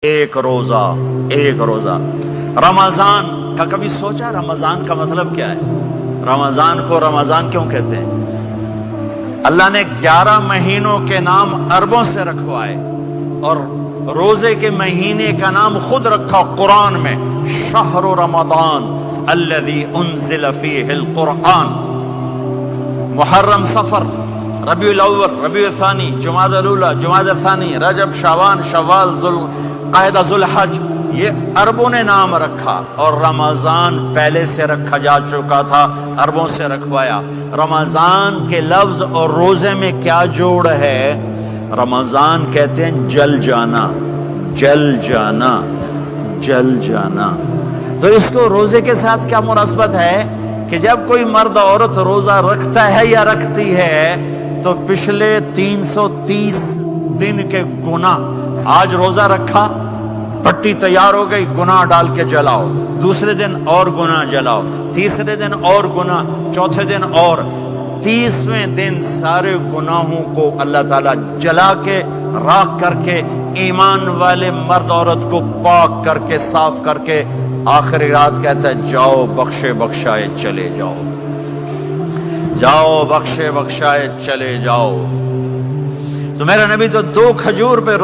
ایک روزہ رمضان کا کبھی سوچا رمضان کا مطلب کیا ہے؟ رمضان کو رمضان کیوں کہتے ہیں؟ اللہ نے 11 مہینوں کے نام عربوں سے رکھوائے اور روزے کے مہینے کا نام خود رکھا قرآن میں، شہر رمضان الذی انزل فیہ القرآن۔ محرم، صفر، ربیع الاول، ربیع الثانی، جمادی الاولی، جمادی الثانی، رجب، شعبان، شوال، قاعدہ، ذوالحج، یہ عربوں نے نام رکھا اور رمضان پہلے سے رکھا جا چکا تھا، عربوں سے رکھوایا۔ رمضان کے لفظ اور روزے میں کیا جوڑ ہے؟ رمضان کہتے ہیں جل جانا، جل جانا، جل جانا۔ تو اس کو روزے کے ساتھ کیا مناسبت ہے کہ جب کوئی مرد عورت روزہ رکھتا ہے یا رکھتی ہے تو پچھلے 330 دن کے گناہ، آج روزہ رکھا، پٹی تیار ہو گئی، گناہ ڈال کے جلاؤ، دوسرے دن اور گناہ جلاؤ، تیسرے دن اور گناہ، چوتھے دن اور، 30ویں دن سارے گناہوں کو اللہ تعالیٰ جلا کے، راکھ کر کے، ایمان والے مرد عورت کو پاک کر کے، صاف کر کے، آخری رات کہتا ہے جاؤ بخشے بخشائے چلے جاؤ، جاؤ بخشے بخشائے چلے جاؤ۔ تو میرا نبی تو 2 کھجور پہ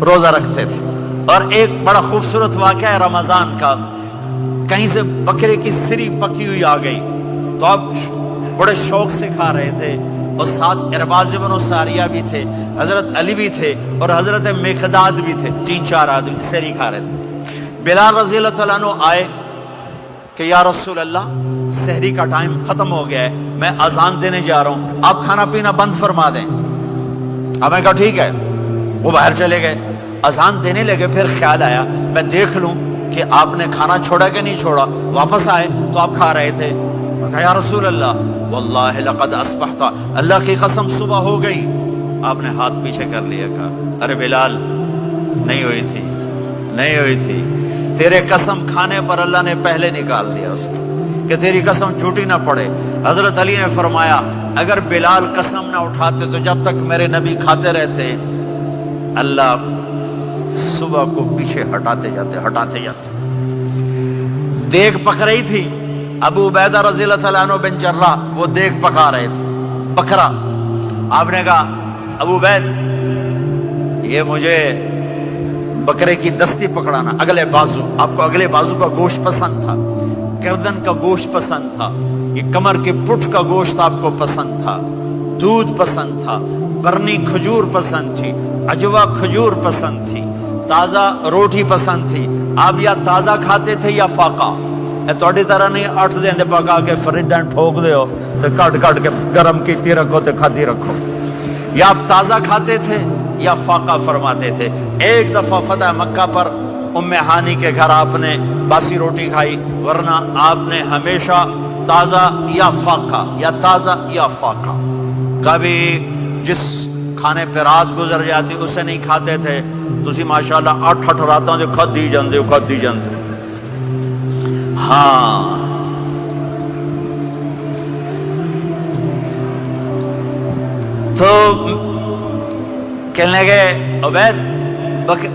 روزہ رکھتے تھے۔ اور ایک بڑا خوبصورت واقعہ ہے رمضان کا، کہیں سے بکرے کی سری پکی ہوئی آ گئی تو اب بڑے شوق سے کھا رہے تھے، اور ساتھ ارباز بن ساریہ بھی تھے، حضرت علی بھی تھے اور حضرت مقداد بھی تھے، 3-4 آدمی سری کھا رہے تھے۔ بلال رضی اللہ تعالیٰ عنہ آئے کہ یا رسول اللہ سحری کا ٹائم ختم ہو گیا ہے، میں اذان دینے جا رہا ہوں، آپ کھانا پینا بند فرما دیں۔ اب میں کہا ٹھیک ہے، وہ باہر چلے گئے، اذان دینے لگے، پھر خیال آیا میں دیکھ لوں کہ آپ نے کھانا چھوڑا کہ نہیں چھوڑا، واپس آئے تو آپ کھا رہے تھے۔ میں کہا یا رسول اللہ واللہ لقد اصبحت، اللہ کی قسم صبح ہو گئی۔ آپ نے ہاتھ پیچھے کر لیا، کہا ارے بلال نہیں ہوئی تھی، نہیں ہوئی تھی، تیرے قسم کھانے پر اللہ نے پہلے نکال دیا اس کو کہ تیری قسم جھوٹی نہ پڑے۔ حضرت علی نے فرمایا اگر بلال قسم نہ اٹھاتے تو جب تک میرے نبی کھاتے رہتے اللہ صبح کو پیچھے ہٹاتے جاتے۔ دیگ پک رہی تھی، ابو عبیدہ رضی اللہ تعالیٰ عنہ بن جراح وہ دیگ پکا رہے تھے، بکرا۔ آپ نے کہا ابو عبید یہ مجھے بکرے کی دستی پکڑانا، اگلے بازو، آپ کو اگلے بازو کا گوشت پسند تھا، گردن کا گوشت پسند تھا، یہ کمر کے پٹھ کا گوشت آپ کو پسند تھا، دودھ پسند تھا، برنی کھجور پسند تھی، عجوا کھجور پسند تھی، تازہ روٹی پسند تھی۔ آپ یا تازہ کھاتے تھے یا فاقہ، توڑی طرح نہیں 8 دن پکا کے فریڈ ٹھوک دے ہو تو کٹ کے گرم کیتی رکھو تو کھاتی رکھو، یا آپ تازہ کھاتے تھے یا فاقہ فرماتے تھے۔ ایک دفعہ فتح مکہ پر ام ہانی کے گھر آپ نے باسی روٹی کھائی، ورنہ آپ نے ہمیشہ تازہ یا فاقہ، یا تازہ یا فاقہ، کبھی جس کھانے پہ رات گزر جاتی اسے نہیں کھاتے تھے۔ تسی ماشاءاللہ 8 راتاں جو کھدی جاندے۔ ہاں تو کہنے لگے عبید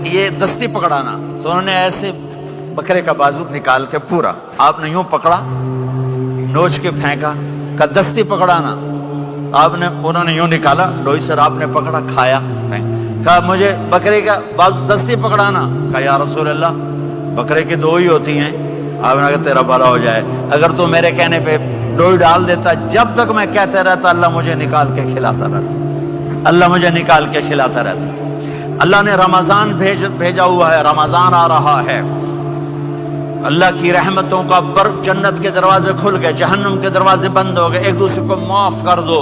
یہ دستی پکڑانا، تو انہوں نے ایسے بکرے کا بازو نکال کے پورا آپ نے یوں پکڑا، نوچ کے پھینکا، کہ دستی پکڑانا، انہوں نے یوں نکالا ڈوئی سے، آپ نے پکڑا، کھایا، کہا مجھے بکرے کا بازو دستی پکڑانا۔ کہا یا رسول اللہ بکرے کی 2 ہی ہوتی ہیں۔ آپ نے کہا تیرا بھلا ہو جائے، اگر تو میرے کہنے پہ ڈوئی ڈال دیتا، جب تک میں کہتے رہتا اللہ مجھے نکال کے کھلاتا رہتا، اللہ مجھے نکال کے کھلاتا رہتا۔ اللہ نے رمضان بھیجا ہوا ہے، رمضان آ رہا ہے، اللہ کی رحمتوں کا جنت کے دروازے کھل گئے، جہنم کے دروازے بند ہو گئے، ایک دوسرے کو معاف کر دو،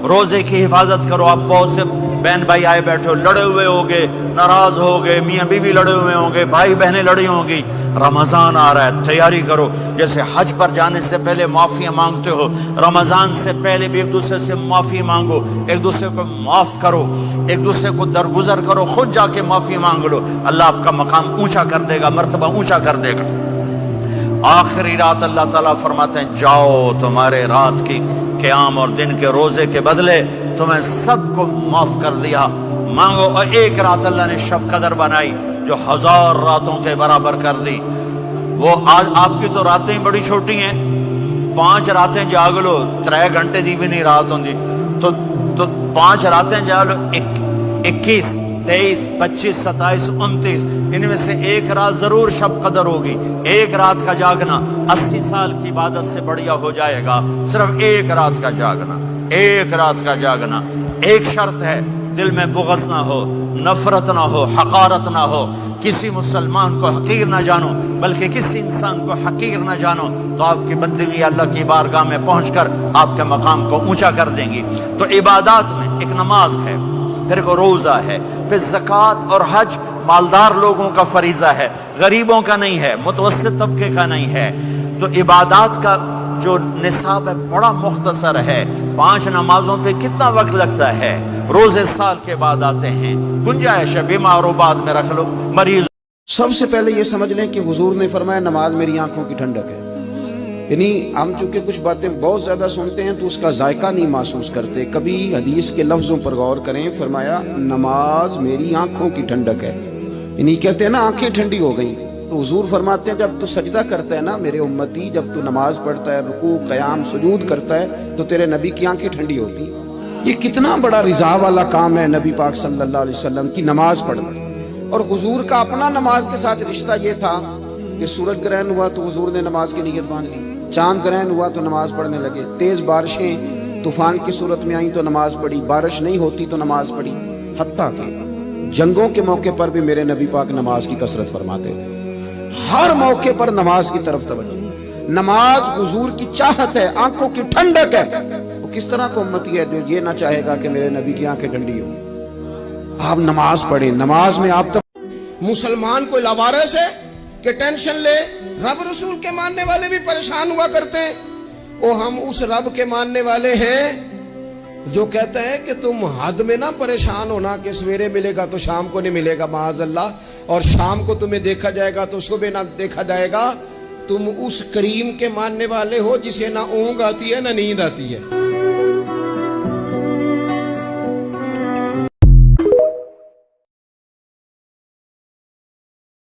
روزے کی حفاظت کرو۔ آپ بہت سے بہن بھائی آئے بیٹھے ہو، لڑے ہوئے ہوگے، ناراض ہوگے، میاں بیوی لڑے ہوئے ہوں گے، بھائی بہنیں لڑی ہوں گی۔ رمضان آ رہا ہے، تیاری کرو، جیسے حج پر جانے سے پہلے معافیاں مانگتے ہو، رمضان سے پہلے بھی ایک دوسرے سے معافی مانگو، ایک دوسرے کو معاف کرو، ایک دوسرے کو درگزر کرو، خود جا کے معافی مانگ لو، اللہ آپ کا مقام اونچا کر دے گا، مرتبہ اونچا کر دے گا۔ آخری رات اللہ تعالیٰ فرماتے ہیں جاؤ تمہارے رات کی قیام اور دن کے روزے کے بدلے تمہیں سب کو معاف کر دیا، مانگو۔ اور ایک رات اللہ نے شب قدر بنائی، جو 1000 راتوں کے برابر کر دی. وہ آج آپ کی تو راتیں بڑی چھوٹی ہیں, 5 راتیں جاگ لو 3 گھنٹے دی بھی نہیں رات ہوندی, تو 5 راتیں جاگ لو 21 23 25 27 29, ان میں سے ایک رات ضرور شب قدر ہوگی. ایک رات کا جاگنا 80 سال کی عبادت سے بڑھیا ہو جائے گا. صرف ایک رات کا جاگنا, ایک رات کا جاگنا. ایک شرط ہے, دل میں بغض نہ ہو, نفرت نہ ہو, حقارت نہ ہو, کسی مسلمان کو حقیر نہ جانو, بلکہ کسی انسان کو حقیر نہ جانو, تو آپ کی بندگی اللہ کی بارگاہ میں پہنچ کر آپ کے مقام کو اونچا کر دیں گی. تو عبادات میں ایک نماز ہے, پھر ایک روزہ ہے, پھر زکوٰۃ اور حج مالدار لوگوں کا فریضہ ہے, غریبوں کا نہیں ہے, متوسط طبقے کا نہیں ہے. تو عبادات کا جو نصاب ہے بڑا مختصر ہے. 5 نمازوں پہ کتنا وقت لگتا ہے؟ روزے سال کے بعد آتے ہیں, گنجائش ہے بیمار و بعد میں رکھ لو, مریض. سب سے پہلے یہ سمجھ لیں کہ حضور نے فرمایا نماز میری آنکھوں کی ٹھنڈک ہے. یعنی ہم چونکہ کچھ باتیں بہت زیادہ سنتے ہیں تو اس کا ذائقہ نہیں محسوس کرتے. کبھی حدیث کے لفظوں پر غور کریں. فرمایا نماز میری آنکھوں کی ٹھنڈک ہے. یعنی کہتے ہیں نا آنکھیں ٹھنڈی ہو گئیں, تو حضور فرماتے ہیں جب تو سجدہ کرتا ہے نا میرے امتی, جب تو نماز پڑھتا ہے, رکوع قیام سجود کرتا ہے, تو تیرے نبی کی آنکھیں ٹھنڈی ہوتی. یہ کتنا بڑا رضا والا کام ہے نبی پاک صلی اللہ علیہ وسلم کی نماز پڑھنا. اور حضور کا اپنا نماز کے ساتھ رشتہ یہ تھا کہ سورج گرہن ہوا تو حضور نے نماز کی نیت باندھ لی, چاند گرہن ہوا تو نماز پڑھنے لگے, تیز بارشیں طوفان کی صورت میں آئیں تو نماز پڑھی, بارش نہیں ہوتی تو نماز پڑھی. حتیٰ کہ جنگوں کے موقع پر بھی میرے نبی پاک نماز کی کثرت فرماتے تھے. ہر موقع پر نماز کی طرف توجہ. نماز حضور کی چاہت ہے, آنکھوں کی ٹھنڈک ہے. وہ کس طرح کا امتی ہے جو یہ نہ چاہے گا کہ میرے نبی کی آنکھیں ٹھنڈی ہوں. آپ نماز پڑھیں, نماز میں آپ مسلمان کوئی لاوارث ہے کہ ٹینشن لے. رب رسول کے ماننے والے بھی پریشان ہوا کرتے ہیں. وہ ہم اس رب کے ماننے والے ہیں جو کہتا ہے کہ تم حد میں نہ پریشان ہونا کہ سویرے ملے گا تو شام کو نہیں ملے گا معاذ اللہ, اور شام کو تمہیں دیکھا جائے گا تو صبح نہ دیکھا جائے گا. تم اس کریم کے ماننے والے ہو جسے نہ اونگ آتی ہے نہ نیند آتی ہے.